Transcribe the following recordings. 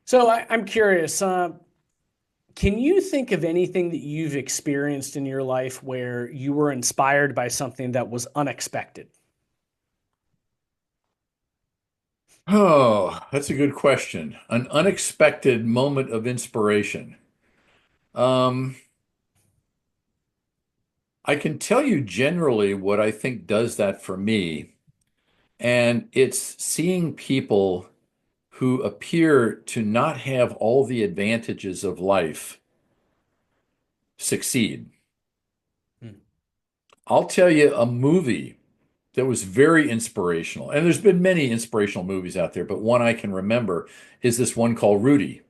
So I'm curious, can you think of anything that you've experienced in your life where you were inspired by something that was unexpected? Oh, that's a good question. An unexpected moment of inspiration. Um, I can tell you generally what I think does that for me, and it's seeing people who appear to not have all the advantages of life succeed. Hmm. I'll tell you a movie that was very inspirational, and there's been many inspirational movies out there, but one I can remember is this one called Rudy.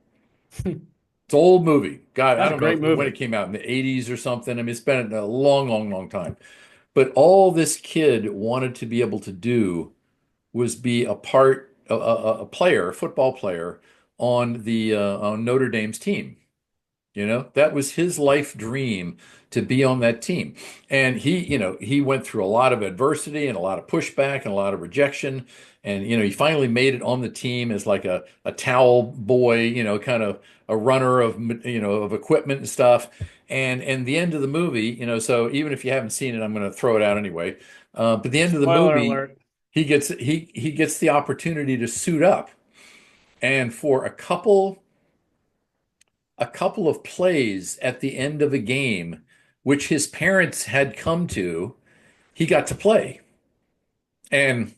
It's an old movie. God, I That's a don't know great when movie. it came out in the 80s or something. I mean, it's been a long, long, long time. But all this kid wanted to be able to do was be a player, a football player on Notre Dame's team. That was his life dream to be on that team. And he went through a lot of adversity and a lot of pushback and a lot of rejection. And, he finally made it on the team as like a towel boy, kind of a runner of equipment and stuff. And the end of the movie, so even if you haven't seen it, I'm going to throw it out anyway. But the end of the Spoiler movie, alert. he gets the opportunity to suit up. And for a couple of plays at the end of a game, which his parents had come to, he got to play. And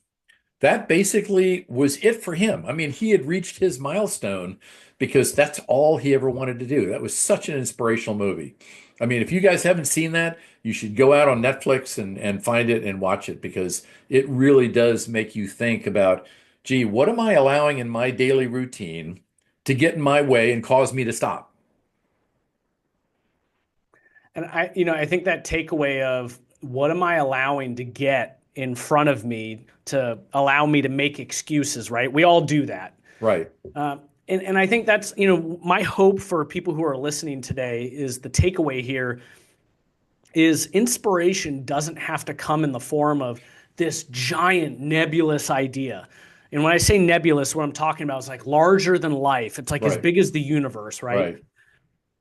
that basically was it for him. I mean, he had reached his milestone because that's all he ever wanted to do. That was such an inspirational movie. I mean, if you guys haven't seen that, you should go out on Netflix and find it and watch it because it really does make you think about, gee, what am I allowing in my daily routine to get in my way and cause me to stop? And I think that takeaway of what am I allowing to get in front of me to allow me to make excuses, right? We all do that. Right. And I think that's, my hope for people who are listening today is the takeaway here is inspiration doesn't have to come in the form of this giant nebulous idea. And when I say nebulous, what I'm talking about is like larger than life. It's like as Right. big as the universe, right? Right.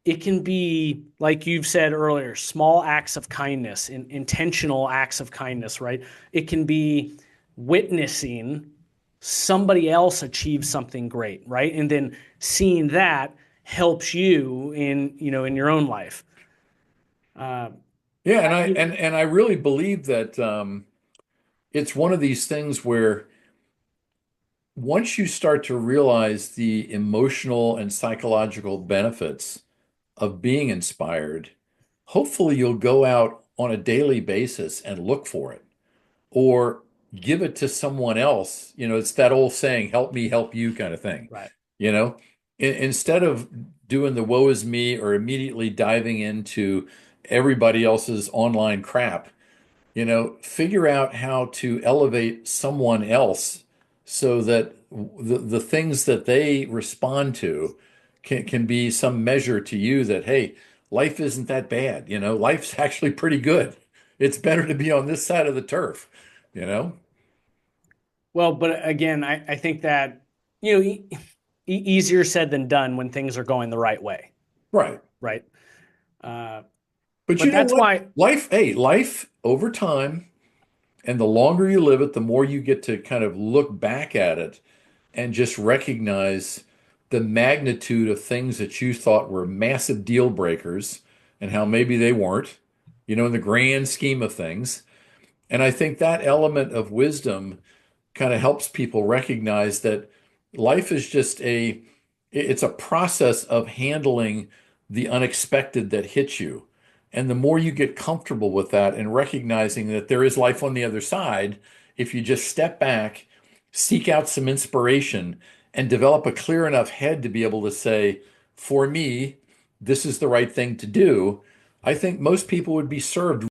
It can be, like you've said earlier, small acts of kindness, intentional acts of kindness, right? It can be witnessing somebody else achieve something great, right? And then seeing that helps you in your own life. Uh, Yeah, and I, I you and and I really believe that it's one of these things where once you start to realize the emotional and psychological benefits of being inspired, hopefully you'll go out on a daily basis and look for it or give it to someone else. It's that old saying, help me, help you kind of thing. right. You know, Instead of doing the woe is me or immediately diving into everybody else's online crap, figure out how to elevate someone else so that the things that they respond to can be some measure to you that, hey, life isn't that bad. Life's actually pretty good. It's better to be on this side of the turf, you know? Well, but again, I think that easier said than done when things are going the right way, Right. right? Uh, But but you know that's what? why. Life over time, and the longer you live it, the more you get to kind of look back at it and just recognize the magnitude of things that you thought were massive deal breakers and how maybe they weren't, in the grand scheme of things. And I think that element of wisdom kind of helps people recognize that life is just it's a process of handling the unexpected that hits you. And the more you get comfortable with that and recognizing that there is life on the other side, if you just step back, seek out some inspiration, and develop a clear enough head to be able to say, for me, this is the right thing to do, I think most people would be served